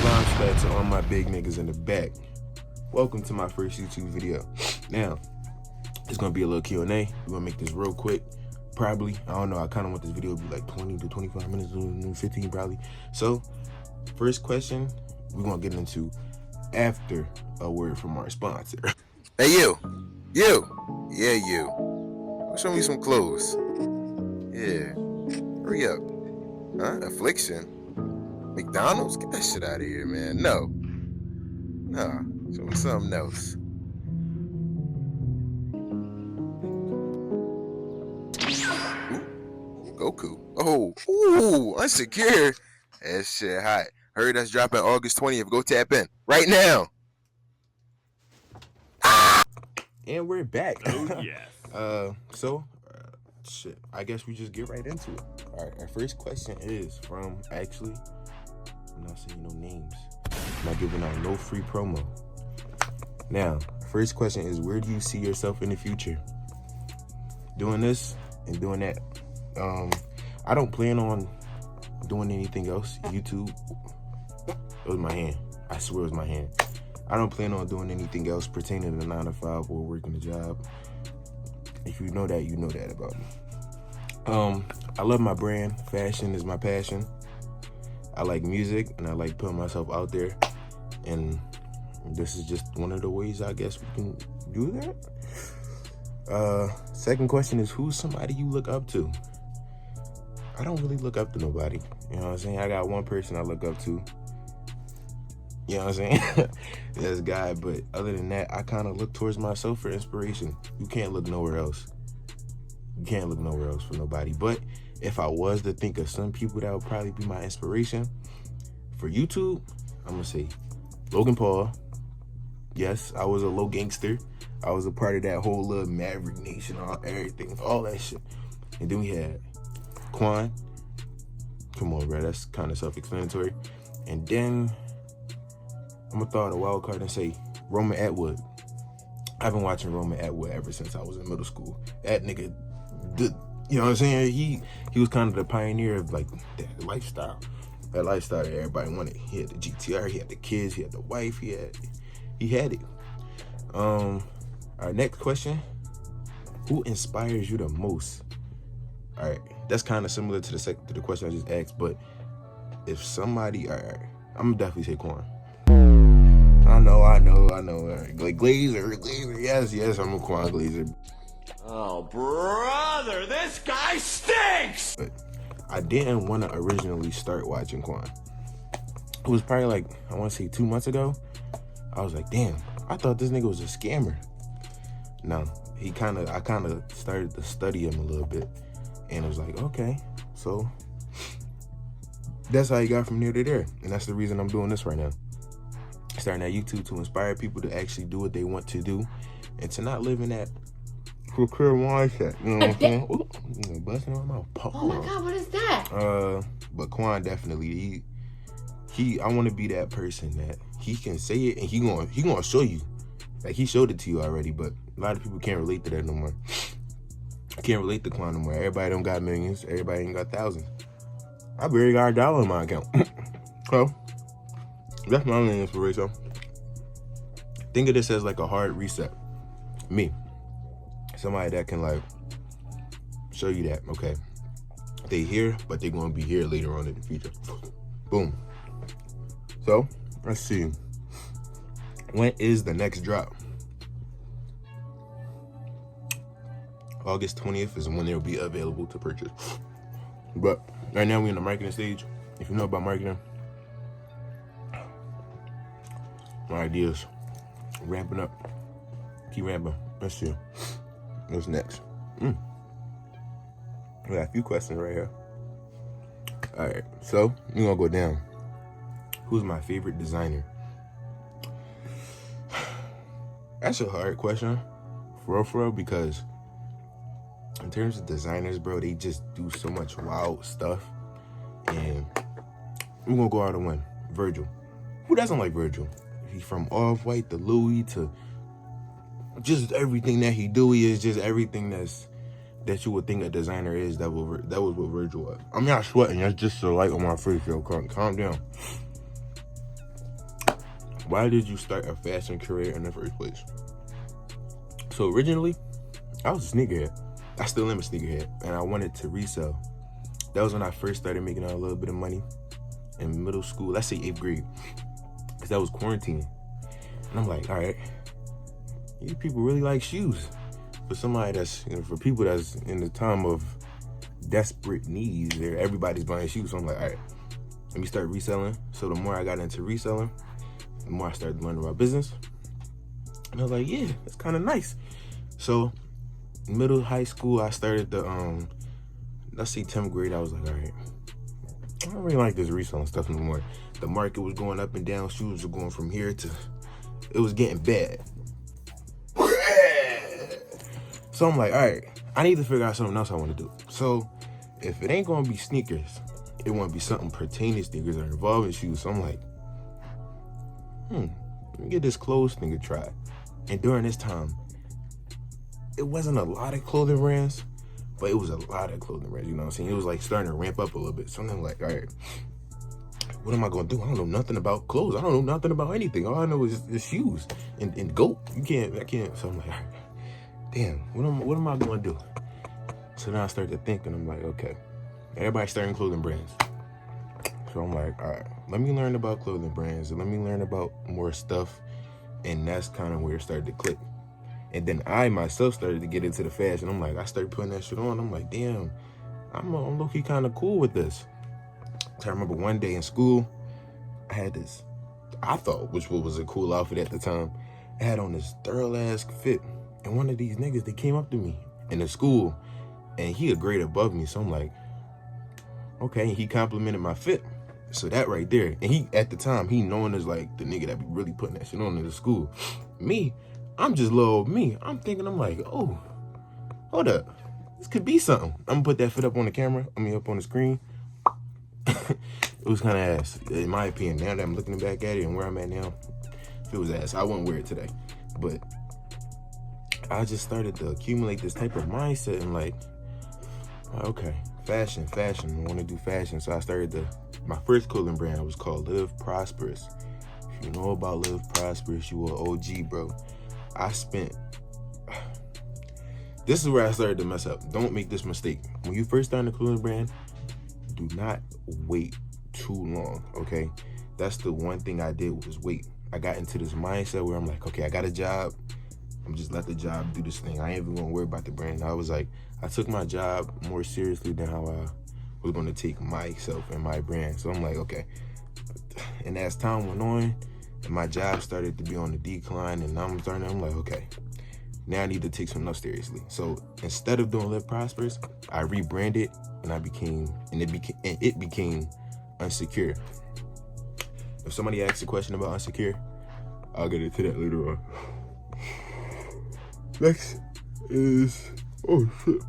Launchpad to all my big niggas in the back. Welcome to my first YouTube video. Now, it's gonna be a little Q&A. We're gonna make this real quick. Probably, I don't know, I kinda want this video to be like 20 to 25 minutes, 15 probably. So, first question, we're gonna get into after a word from our sponsor. Hey you. Yeah, you. Show me some clothes. Yeah. Hurry up. Huh? Affliction? McDonald's? Get that shit out of here, man. No. Nah. Show me something else. Ooh. Goku. Oh. Ooh. Unsecure. That shit hot. Heard that's dropping August 20th. Go tap in. Right now. And we're back. Oh, yes. Shit, I guess we just get right into it. All right, our first question is from, actually, I'm not saying no names. I'm not giving out no free promo. Now, first question is, where do you see yourself in the future? Doing this and doing that. I don't plan on doing anything else. YouTube, it was my hand. I swear it was my hand. I don't plan on doing anything else pertaining to 9 to 5 or working a job. If you know that, you know that about me. I love my brand. Fashion is my passion. I like music and I like putting myself out there. And this is just one of the ways I guess we can do that. Second question is, who's somebody you look up to? I don't really look up to nobody. You know what I'm saying? I got one person I look up to. You know what I'm saying? This guy, but other than that, I kind of look towards myself for inspiration. You can't look nowhere else. You can't look nowhere else for nobody. But if I was to think of some people that would probably be my inspiration for YouTube, I'm gonna say Logan Paul. Yes, I was a low gangster. I was a part of that whole little Maverick Nation, everything, all that shit. And then we had Quan. Come on, bro, that's kind of self-explanatory. And then I'm gonna throw out a wild card and say Roman Atwood. I've been watching Roman Atwood ever since I was in middle school. That nigga, you know what I'm saying? He was kind of the pioneer of like that lifestyle. That lifestyle that everybody wanted. He had the GTR, he had the kids, he had the wife, he had it. Our next question: who inspires you the most? All right, that's kind of similar to the question I just asked, but if somebody, all right, I'm gonna definitely say Quan. I know. Like Glazer, yes, I'm a Quan Glazer. Oh, brother, this guy stinks! But I didn't want to originally start watching Quan. It was probably like, I want to say 2 months ago. I was like, damn, I thought this nigga was a scammer. No, I kind of started to study him a little bit. And it was like, okay, so that's how he got from there to there. And that's the reason I'm doing this right now. Starting at YouTube to inspire people to actually do what they want to do and to not live in that procure mindset. You know what I'm saying? Ooh, busting on my mouth. Oh my God, what is that? But Quan definitely, I want to be that person that he can say it and he gonna show you. Like, he showed it to you already, but a lot of people can't relate to that no more. Can't relate to Quan no more. Everybody don't got millions. Everybody ain't got thousands. I barely got $1 in my account. So that's my only inspiration. Think of this as like a hard reset. Me. Somebody that can like show you that, okay, they here, but they're gonna be here later on in the future. Boom. So, let's see. When is the next drop? August 20th is when they'll be available to purchase. But right now we're in the marketing stage. If you know about marketing, my ideas ramping up. Keep ramping. Let's see. What's next? We got a few questions right here. All right, so we're gonna go down. Who's my favorite designer? That's a hard question, for real, because in terms of designers, bro, they just do so much wild stuff. And we're gonna go out and win. Virgil. Who doesn't like Virgil? He's from Off-White to Louis to just everything that he do. He is just everything that you would think a designer is. That was what Virgil was. I'm not sweating. That's just the light on my face, yo. Calm down. why did you start a fashion career in the first place? So originally, I was a sneakerhead. I still am a sneakerhead, and I wanted to resell. That was when I first started making a little bit of money in middle school. Let's say 8th grade, because that was quarantine. And I'm like, all right, you people really like shoes. For somebody that's, for people that's in the time of desperate needs, everybody's buying shoes. So I'm like, all right, let me start reselling. So the more I got into reselling, the more I started learning about business. And I was like, yeah, it's kind of nice. So middle high school, I started the, let's say 10th grade, I was like, all right, I don't really like this reselling stuff no more. The market was going up and down. Shoes were going from here to, it was getting bad. So I'm like, all right, I need to figure out something else I want to do. So if it ain't going to be sneakers, it want to be something pertaining to sneakers or involving shoes. So I'm like, let me get this clothes thing to try. And during this time, it wasn't a lot of clothing brands, but it was a lot of clothing brands, you know what I'm saying? It was like starting to ramp up a little bit. So I'm like, all right, what am I going to do? I don't know nothing about clothes. I don't know nothing about anything. All I know is shoes and GOAT. I can't. So I'm like, all right, damn, what am I going to do? So now I started to think, and I'm like, okay, everybody's starting clothing brands. So I'm like, all right, let me learn about clothing brands and let me learn about more stuff. And that's kind of where it started to click. And then I myself started to get into the fashion. I'm like, I started putting that shit on. I'm like, damn, I'm low-key kind of cool with this. So I remember one day in school, I had this, I thought, which was a cool outfit at the time. I had on this thorough-ass fit. And one of these niggas, they came up to me in the school, and he a grade above me. So I'm like, okay, he complimented my fit. So that right there, and he, at the time, he known as like the nigga that be really putting that shit on in the school. Me, I'm just little old me. I'm thinking, I'm like, oh, hold up. This could be something. I'm gonna put that fit up on the camera. Up on the screen. It was kind of ass, in my opinion. Now that I'm looking back at it and where I'm at now, if it was ass, I wouldn't wear it today. But I just started to accumulate this type of mindset and like, okay, fashion. I want to do fashion. So I started my first clothing brand was called Live Prosperous. If you know about Live Prosperous, you are OG, bro. This is where I started to mess up. Don't make this mistake. When you first start a clothing brand, do not wait too long, okay? That's the one thing I did was wait. I got into this mindset where I'm like, okay, I got a job. I'm just let the job do this thing. I ain't even gonna worry about the brand. I was like, I took my job more seriously than how I was gonna take myself and my brand. So I'm like, okay. And as time went on, and my job started to be on the decline, and I'm like, okay, now I need to take something else seriously. So instead of doing Live Prosperous, I rebranded, and it became Unsecure. If somebody asks a question about Unsecure, I'll get into that later on. Next is, oh shit.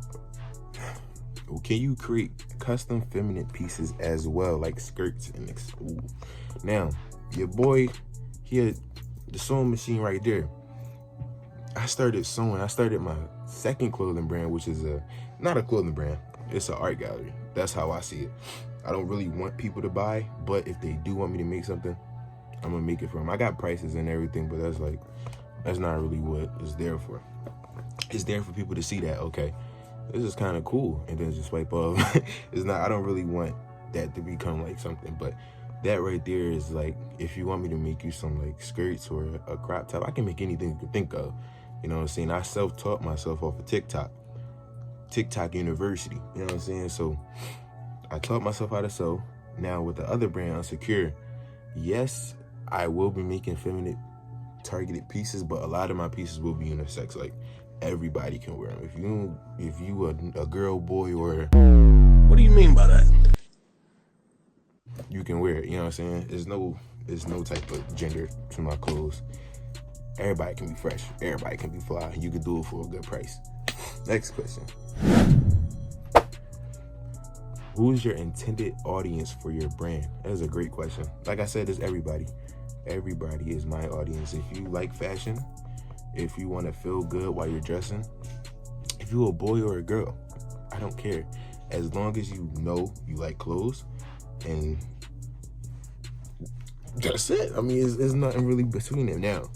Can you create custom feminine pieces as well, like skirts and Now, your boy, he had the sewing machine right there. I started sewing. I started my second clothing brand, which is not a clothing brand. It's an art gallery. That's how I see it. I don't really want people to buy, but if they do want me to make something, I'm gonna make it for them. I got prices and everything, but that's not really what it's there for. It's there for people to see that, okay, this is kind of cool, and then just swipe off. I don't really want that to become like something, but that right there is like, if you want me to make you some like skirts or a crop top, I can make anything you can think of. You know what I'm saying? I self-taught myself off of TikTok University. You know what I'm saying? So I taught myself how to sew. Now with the other brand, Unsecure, yes, I will be making feminine targeted pieces, but a lot of my pieces will be unisex. Like, everybody can wear them. If you a girl, boy, or What do you mean by that? you can wear it. You know what I'm saying? There's no type of gender to my clothes. Everybody can be fresh. Everybody can be fly. You can do it for a good price. Next question. Who's your intended audience for your brand? That is a great question. Like I said, it's everybody. Everybody is my audience. If you like fashion, if you want to feel good while you're dressing, if you're a boy or a girl, I don't care. As long as you know you like clothes and That's it. I mean, it's nothing really between them now.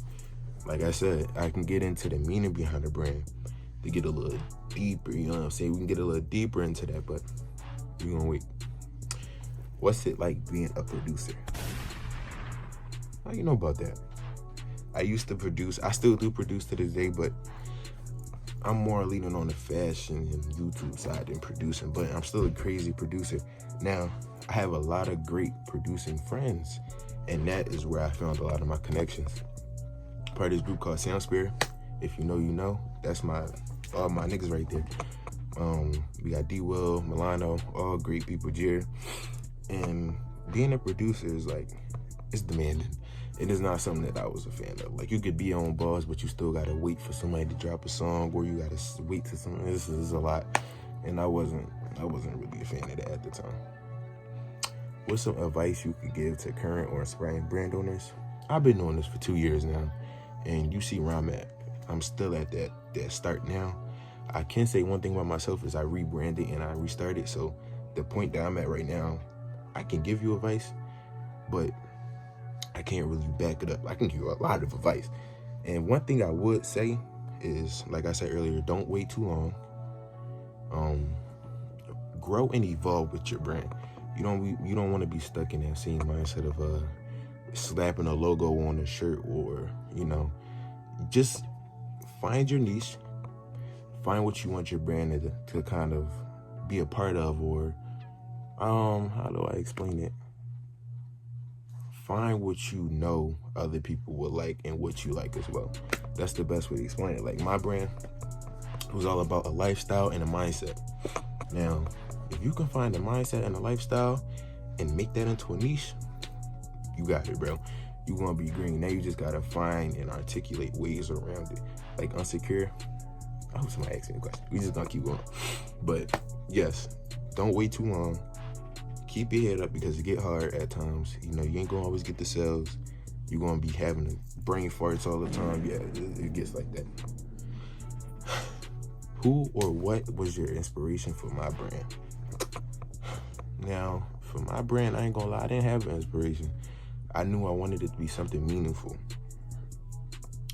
Like I said, I can get into the meaning behind the brand to get a little deeper, you know what I'm saying? We can get a little deeper into that, but we're gonna wait. What's it like being a producer? How you know about that? I used to produce, I still do produce to this day, but I'm more leaning on the fashion and YouTube side than producing, but I'm still a crazy producer. Now, I have a lot of great producing friends, and that is where I found a lot of my connections. Part of this group called Soundsphere. If you know, you know. That's all my niggas right there. We got D-Will, Milano, all great people, Jared. And being a producer is like, it's demanding. It is not something that I was a fan of. Like, you could be on bars, but you still gotta wait for somebody to drop a song, or you gotta wait till something. This is a lot, and I wasn't really a fan of that at the time. What's some advice you could give to current or aspiring brand owners? I've been doing this for 2 years now, and you see where I'm at. I'm still at that start now. I can say one thing about myself is I rebranded and I restarted. So the point that I'm at right now, I can give you advice, but I can't really back it up. I can give you a lot of advice. And one thing I would say is, like I said earlier, don't wait too long. Grow and evolve with your brand. You don't want to be stuck in that same mindset of slapping a logo on a shirt, or, you know, just find your niche, find what you want your brand to kind of be a part of, or how do I explain it? Find what you know other people would like and what you like as well. That's the best way to explain it. Like, my brand was all about a lifestyle and a mindset. Now, if you can find a mindset and a lifestyle and make that into a niche, you got it, bro. You're gonna be green. Now you just gotta find and articulate ways around it. Like Unsecure. I hope somebody asks me a question. We just gonna keep going. But yes, don't wait too long. Keep your head up, because it get hard at times. You know, you ain't gonna always get the sales. You're gonna be having brain farts all the time. Yeah, it gets like that. Who or what was your inspiration for my brand? Now, for my brand, I ain't gonna lie, I didn't have an inspiration. I knew I wanted it to be something meaningful.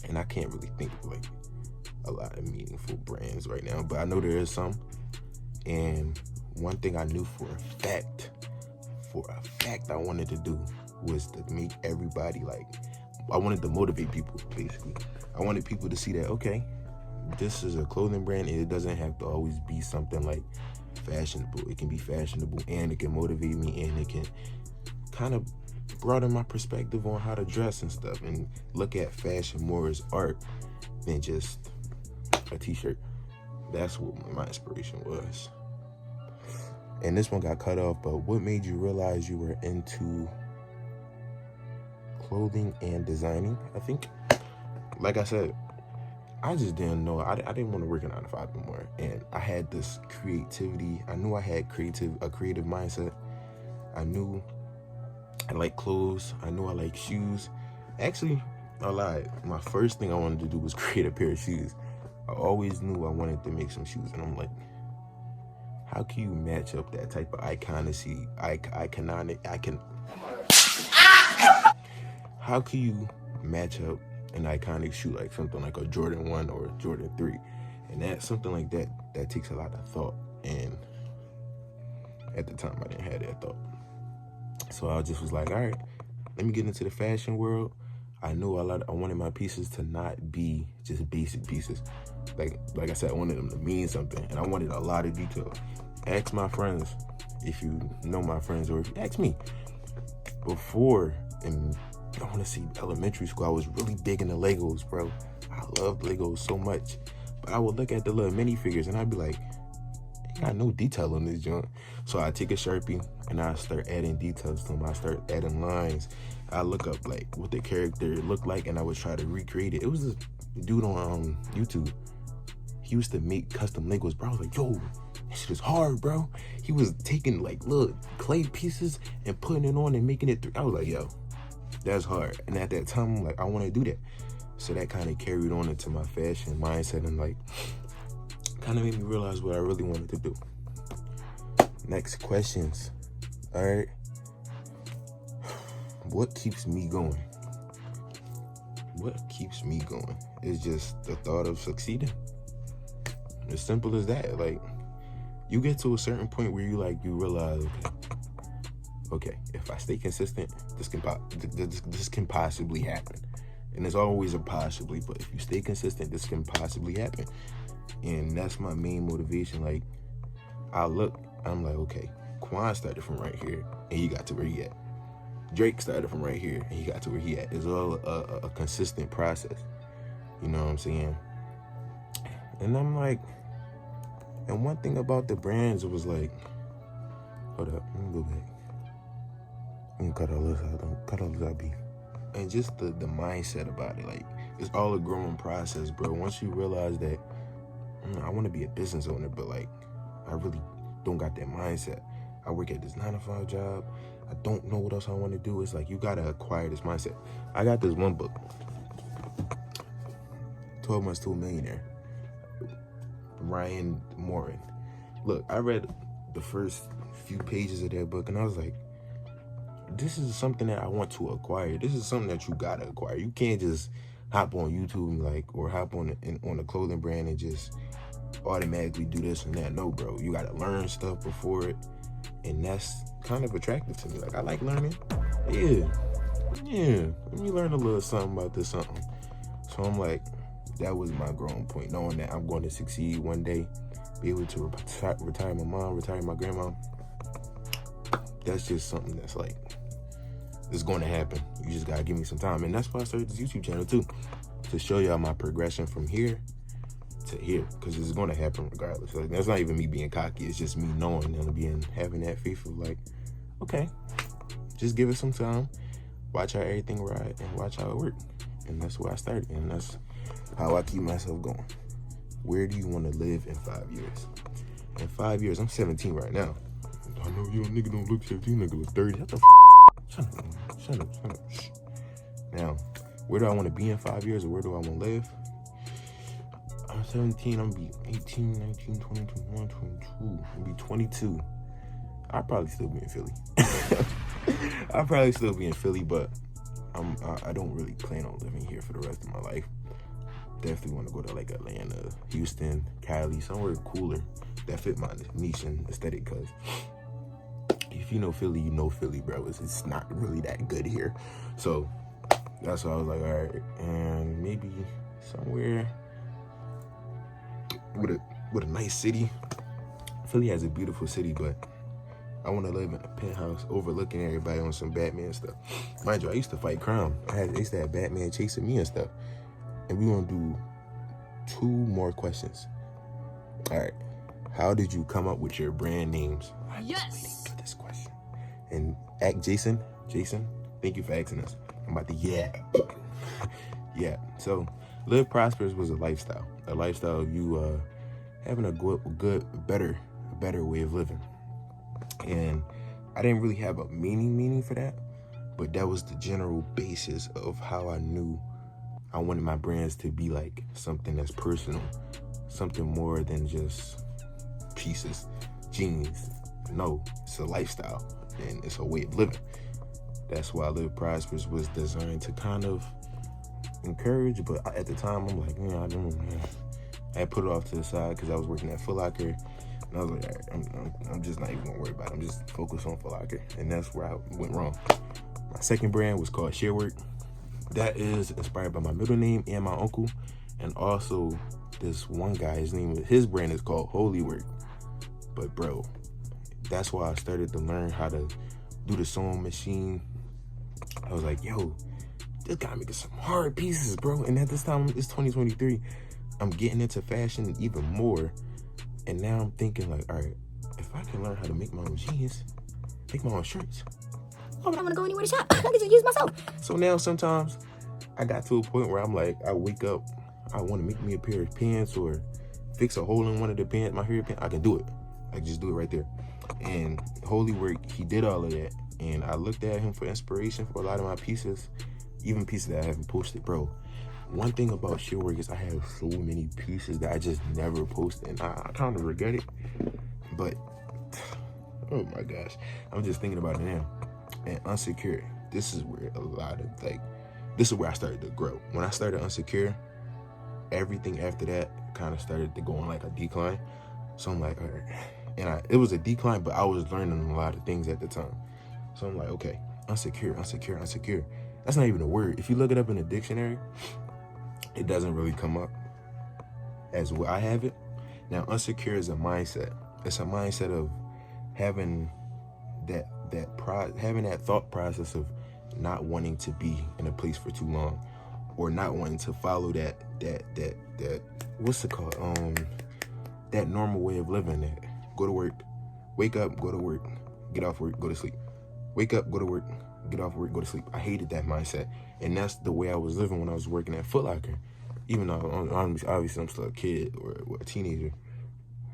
And I can't really think of like a lot of meaningful brands right now, but I know there is some. And one thing I knew for a fact I wanted to do was to make everybody, like, I wanted to motivate people, basically. I wanted people to see that, okay, this is a clothing brand, and it doesn't have to always be something like fashionable. It can be fashionable, and it can motivate me, and it can kind of broaden my perspective on how to dress and stuff, and look at fashion more as art than just a t-shirt. That's what my inspiration was. And this one got cut off, but what made you realize you were into clothing and designing? I think, like I said, I just didn't know. I didn't want to work a 9 to 5 anymore. And I had this creativity. I knew I had a creative mindset. I knew I like clothes. I knew I like shoes. Actually, I lied. My first thing I wanted to do was create a pair of shoes. I always knew I wanted to make some shoes. And I'm like, how can you match up that type of how can you match up an iconic shoe like something like a Jordan 1 or a Jordan 3? And that's something like that takes a lot of thought. And at the time, I didn't have that thought. So I just was like, all right, let me get into the fashion world. I knew I wanted my pieces to not be just basic pieces. Like I said, I wanted them to mean something, and I wanted a lot of detail. Ask my friends, if you know my friends, or if you ask me. Before, and I want to see elementary school, I was really big into Legos, bro. I loved Legos so much. But I would look at the little minifigures, and I'd be like, ain't got no detail on this joint. So I take a Sharpie, and I start adding details to them. I start adding lines. I look up like what the character looked like, and I would try to recreate it. It was this dude on YouTube. He used to make custom Legos, bro. I was like, yo, this shit is hard, bro. He was taking like little clay pieces and putting it on and making it through. I was like, yo, that's hard. And at that time, I'm like, I want to do that. So that kind of carried on into my fashion mindset, and like kind of made me realize what I really wanted to do. Next questions. All right. what keeps me going? What keeps me going is just the thought of succeeding. As simple as that. Like, you get to a certain point where you realize, okay, if I stay consistent, this can possibly happen. And there's always a possibly, but if you stay consistent, this can possibly happen. And that's my main motivation. Like, I'm like, okay, Quan started from right here, and he got to where he at. Drake started from right here, and he got to where he at. It's all a consistent process. You know what I'm saying? And I'm like, and one thing about the brands was like, hold up, let me go back. I'm gonna cut all this out. Don't cut all this out, beef. And just the mindset about it, like, it's all a growing process, bro. Once you realize that, I want to be a business owner, but like, I really don't got that mindset. I work at this 9-to-5 job. I don't know what else I want to do. It's like, you gotta acquire this mindset. I got this one book, 12 Months to a Millionaire, Ryan Morin. Look, I read the first few pages of that book, and I was like, this is something that I want to acquire. This is something that you gotta acquire. You can't just hop on YouTube or hop on a clothing brand and just automatically do this and that. No, bro. You gotta learn stuff before it, and that's kind of attractive to me. Like, I like learning. Yeah. Let me learn a little something about this something. So I'm like, that was my growing point, knowing that I'm going to succeed one day, be able to retire my mom, retire my grandma. That's just something that's like, it's going to happen. You just gotta give me some time. And that's why I started this YouTube channel too, to show y'all my progression from here to here, because it's going to happen regardless. Like, that's not even me being cocky. It's just me knowing and having that faith of like, okay, just give it some time, watch how everything ride, and watch how it works. And that's where I started, and that's how I keep myself going. Where do you want to live in 5 years? In 5 years, I'm 17 right now. I know you nigga don't look 17, nigga look 30. What the Shut up. Shh. Now, where do I want to be in 5 years, or where do I want to live? I'm 17, I'm going to be 18, 19, 20, 21, 22. I'm going to be 22. I'll probably still be in Philly. But I don't really plan on living here for the rest of my life. Definitely want to go to like Atlanta, Houston, Cali, somewhere cooler that fit my niche and aesthetic, because if you know Philly, bro. It's not really that good here. So that's why I was like, all right, and maybe somewhere with a nice city. Philly has a beautiful city, but I want to live in a penthouse overlooking everybody on some Batman stuff. Mind you, I used to fight crime. I used to have Batman chasing me and stuff. And we want to do 2 more questions. All right. How did you come up with your brand names? Yes. To this question. And Jason, thank you for asking us. I'm about to yeah. So, Live Prosperous was a lifestyle of you having a good, better way of living. And I didn't really have a meaning for that, but that was the general basis of how I knew I wanted my brands to be like something that's personal, something more than just pieces, jeans. No, it's a lifestyle and it's a way of living. That's why Live Prosperous was designed to kind of encourage, but at the time I'm like, I put it off to the side because I was working at Foot Locker, and I was like, all right, I'm just not even gonna worry about it. I'm just focused on Foot Locker, and that's where I went wrong. My second brand was called Sharework. That is inspired by my middle name and my uncle, and also this one guy, his brand is called Holy Work. But bro, that's why I started to learn how to do the sewing machine. I was like, yo, this guy making some hard pieces, bro. And at this time, it's 2023. I'm getting into fashion even more. And now I'm thinking like, all right, if I can learn how to make my own jeans, make my own shirts, why would I want to go anywhere to shop? I can just use myself. So now sometimes I got to a point where I'm like, I wake up, I want to make me a pair of pants or fix a hole in one of the pants, my favorite pants. I can do it. I can just do it right there. And Holy Work, he did all of that. And I looked at him for inspiration for a lot of my pieces, even pieces that I haven't posted, bro. One thing about Sharework is I have so many pieces that I just never posted, and I kind of regret it. But, oh my gosh, I'm just thinking about it now. And Unsecure, this is where a lot of this is where I started to grow. When I started Unsecure, everything after that kind of started to go on like a decline. So I'm like, all right. And it was a decline, but I was learning a lot of things at the time. So I'm like, okay, Unsecure. That's not even a word. If you look it up in a dictionary, it doesn't really come up as what I have it. Now, Unsecure is a mindset. It's a mindset of having having that thought process of not wanting to be in a place for too long, or not wanting to follow that what's it called? That normal way of living. That go to work, wake up, go to work, get off work, go to sleep. Wake up, go to work, get off work, go to sleep. I hated that mindset, and that's the way I was living when I was working at Foot Locker. Even though obviously I'm still a kid or a teenager,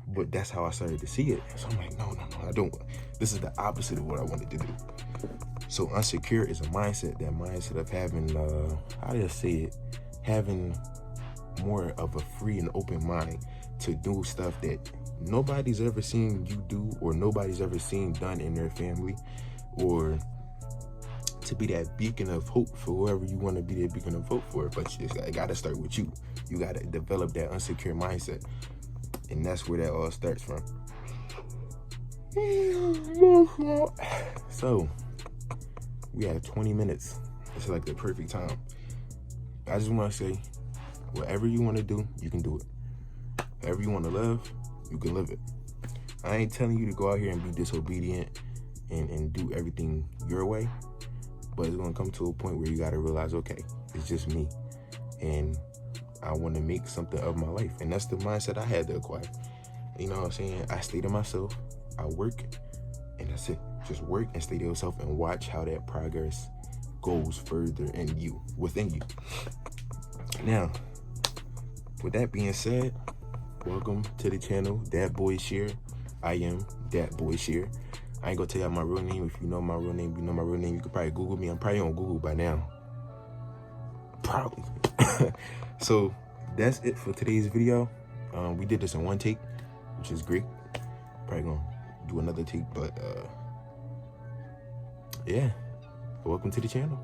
but that's how I started to see it. So I'm like, no, I don't. This is the opposite of what I wanted to do. So Unsecure is a mindset. That mindset of having, how do I say it? Having more of a free and open mind to do stuff that nobody's ever seen you do, or nobody's ever seen done in their family, or to be that beacon of hope for whoever you want to be that beacon of hope for. But it got to start with you. You got to develop that Unsecure mindset. And that's where that all starts from. So, we had 20 minutes. It's like the perfect time. I just want to say, whatever you want to do, you can do it. Whatever you want to live, you can live it. I ain't telling you to go out here and be disobedient and do everything your way. But it's going to come to a point where you got to realize, okay, it's just me. And I want to make something of my life. And that's the mindset I had to acquire. You know what I'm saying? I stay to myself. I work. And that's it. Just work and stay to yourself and watch how that progress goes further within you. Now, with that being said, welcome to the channel, Dat Boy Sheer. I am Dat Boy Sheer. I ain't gonna tell y'all my real name. If you know my real name, you know my real name. You could probably Google me. I'm probably on Google by now. Probably. So that's it for today's video. We did this in one take, which is great. Probably gonna do another take, but yeah. Welcome to the channel.